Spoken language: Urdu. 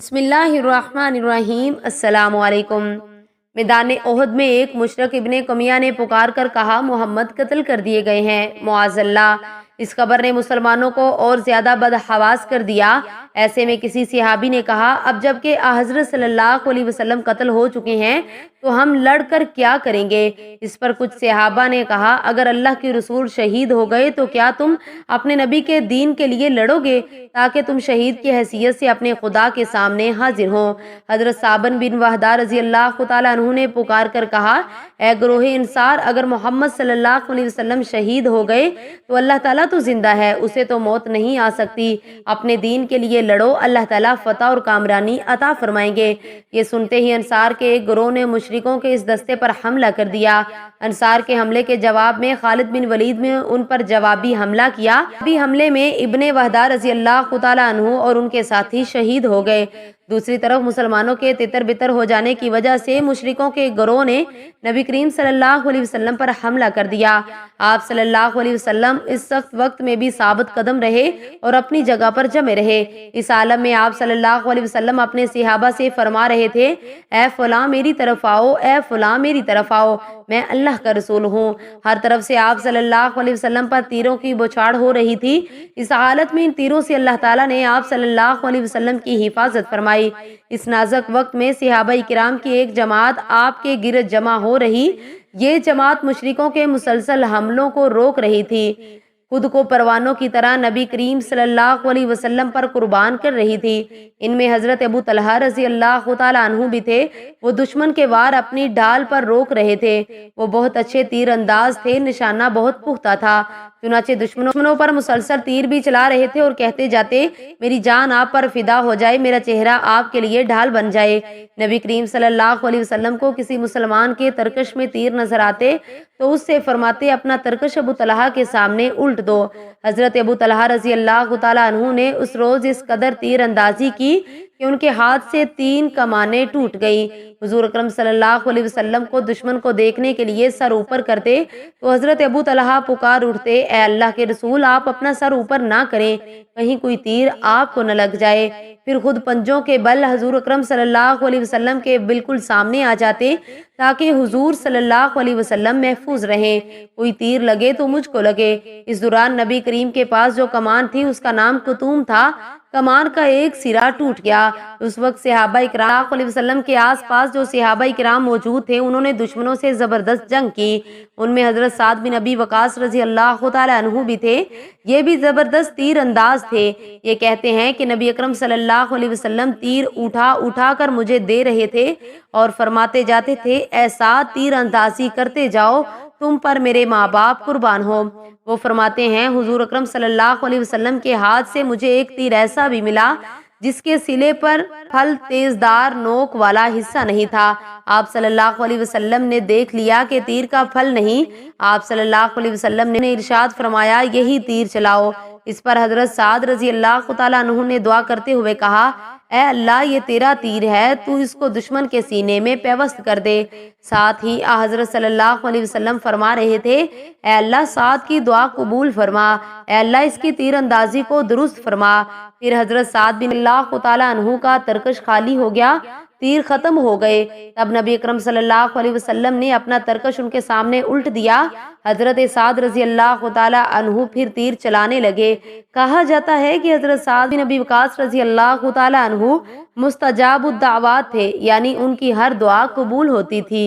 بسم اللہ الرحمن الرحیم۔ السلام علیکم۔ میدان احد میں ایک مشرک ابن قمیہ نے پکار کر کہا محمد قتل کر دیے گئے ہیں، معاذ اللہ۔ اس خبر نے مسلمانوں کو اور زیادہ بدحواس کر دیا۔ ایسے میں کسی صحابی نے کہا اب جب کہ حضرت صلی اللہ علیہ وسلم قتل ہو چکے ہیں تو ہم لڑ کر کیا کریں گے؟ اس پر کچھ صحابہ نے کہا اگر اللہ کے رسول شہید ہو گئے تو کیا تم اپنے نبی کے دین کے لیے لڑو گے تاکہ تم شہید کی حیثیت سے اپنے خدا کے سامنے حاضر ہوں؟ حضرت صابن بن وحدہ رضی اللہ تعالیٰ عنہ نے پکار کر کہا اے گروہ انصار، اگر محمد صلی اللہ علیہ وسلم شہید ہو گئے تو اللہ تعالیٰ تو زندہ ہے، اسے تو موت نہیں آ سکتی، اپنے دین کے لیے لڑو، اللہ تعالیٰ فتح اور کامرانی عطا فرمائیں گے۔ یہ سنتے ہی انصار کے ایک گروہ نے مشرکوں کے اس دستے پر حملہ کر دیا۔ انصار کے حملے کے جواب میں خالد بن ولید نے ان پر جوابی حملہ کیا۔ جوابی حملے میں ابن وحدہ رضی اللہ تعالیٰ عنہ اور ان کے ساتھی شہید ہو گئے۔ دوسری طرف مسلمانوں کے تتر بتر ہو جانے کی وجہ سے مشرکوں کے گروہ نے نبی کریم صلی اللہ علیہ وسلم پر حملہ کر دیا۔ آپ صلی اللہ علیہ وسلم اس سخت وقت میں بھی ثابت قدم رہے اور اپنی جگہ پر جمے رہے۔ اس عالم میں آپ صلی اللہ علیہ وسلم اپنے صحابہ سے فرما رہے تھے اے فلاں میری طرف آؤ، اے فلاں میری طرف آؤ، میں اللہ کا رسول ہوں۔ ہر طرف سے آپ صلی اللہ علیہ وسلم پر تیروں کی بوچھاڑ ہو رہی تھی۔ اس حالت میں ان تیروں سے اللہ تعالیٰ نے آپ صلی اللہ علیہ وسلم کی حفاظت فرمائی۔ اس نازک وقت میں صحابہ کرام کی ایک جماعت آپ کے گرد جمع ہو رہی۔ یہ جماعت مشرکوں کے مسلسل حملوں کو روک رہی تھی، خود کو پروانوں کی طرح نبی کریم صلی اللہ علیہ وسلم پر قربان کر رہی تھی۔ ان میں حضرت ابو طلحہ رضی اللہ تعالیٰ عنہ بھی تھے۔ وہ دشمن کے وار اپنی ڈھال پر روک رہے تھے۔ وہ بہت اچھے تیر انداز تھے، نشانہ بہت پختہ تھا، چنانچہ دشمنوں پر مسلسل تیر بھی چلا رہے تھے اور کہتے جاتے میری جان آپ پر فدا ہو جائے، میرا چہرہ آپ کے لیے ڈھال بن جائے۔ نبی کریم صلی اللہ علیہ وسلم کو کسی مسلمان کے ترکش میں تیر نظر آتے تو اس سے فرماتے اپنا ترکش ابو طلحہ کے سامنے الٹ دو۔ حضرت ابو طلحہ رضی اللہ تعالیٰ عنہ نے اس روز اس قدر تیر اندازی کی کہ ان کے ہاتھ سے 3 کمانیں ٹوٹ گئی۔ حضور اکرم صلی اللہ علیہ وسلم کو دشمن کو دیکھنے کے لیے سر اوپر کرتے تو حضرت ابو طلحہ پکار اٹھتے اے اللہ کے رسول آپ اپنا سر اوپر نہ کریں، کہیں کوئی تیر آپ کو نہ لگ جائے۔ پھر خود پنجوں کے بل حضور اکرم صلی اللہ علیہ وسلم کے بالکل سامنے آ جاتے تاکہ حضور صلی اللہ علیہ وسلم محفوظ رہیں، کوئی تیر لگے تو مجھ کو لگے۔ اس دوران نبی کریم کے پاس جو کمان تھی اس کا نام کتوم تھا۔ کمان کا ایک سرا ٹوٹ گیا۔ اس وقت صحابہ کرام علیہ وسلم کے آس پاس جو صحابہ کرام موجود تھے انہوں نے دشمنوں سے زبردست جنگ کی۔ ان میں حضرت سعد بن ابی وقاص رضی اللہ تعالیٰ عنہ بھی تھے۔ یہ بھی زبردست تیر انداز تھے۔ یہ کہتے ہیں کہ نبی اکرم صلی اللہ علیہ وسلم تیر اٹھا اٹھا کر مجھے دے رہے تھے اور فرماتے جاتے تھے اے سعد تیر اندازی کرتے جاؤ، تم پر میرے ماں باپ قربان ہو۔ وہ فرماتے ہیں حضور اکرم صلی اللہ علیہ وسلم کے ہاتھ سے مجھے ایک تیر ایسا بھی ملا جس کے سلے پر پھل تیزدار نوک والا حصہ نہیں تھا۔ آپ صلی اللہ علیہ وسلم نے دیکھ لیا کہ تیر کا پھل نہیں۔ آپ صلی اللہ علیہ وسلم نے ارشاد فرمایا یہی تیر چلاؤ۔ اس پر حضرت سعد رضی اللہ تعالیٰ عنہ نے دعا کرتے ہوئے کہا اے اللہ یہ تیرا تیر ہے، تو اس کو دشمن کے سینے میں پیوست کر دے۔ ساتھ ہی حضرت صلی اللہ علیہ وسلم فرما رہے تھے اے اللہ سعد کی دعا قبول فرما، اے اللہ اس کی تیر اندازی کو درست فرما۔ پھر حضرت سعد بن اللہ تعالیٰ عنہ کا ترکش خالی ہو گیا، تیر ختم ہو گئے۔ تب نبی اکرم صلی اللہ علیہ وسلم نے اپنا ترکش ان کے سامنے الٹ دیا۔ حضرت سعد رضی اللہ تعالیٰ عنہ پھر تیر چلانے لگے۔ کہا جاتا ہے کہ حضرت سعد بن ابی وقاص رضی اللہ تعالیٰ عنہ مستجاب الدعوات تھے، یعنی ان کی ہر دعا قبول ہوتی تھی۔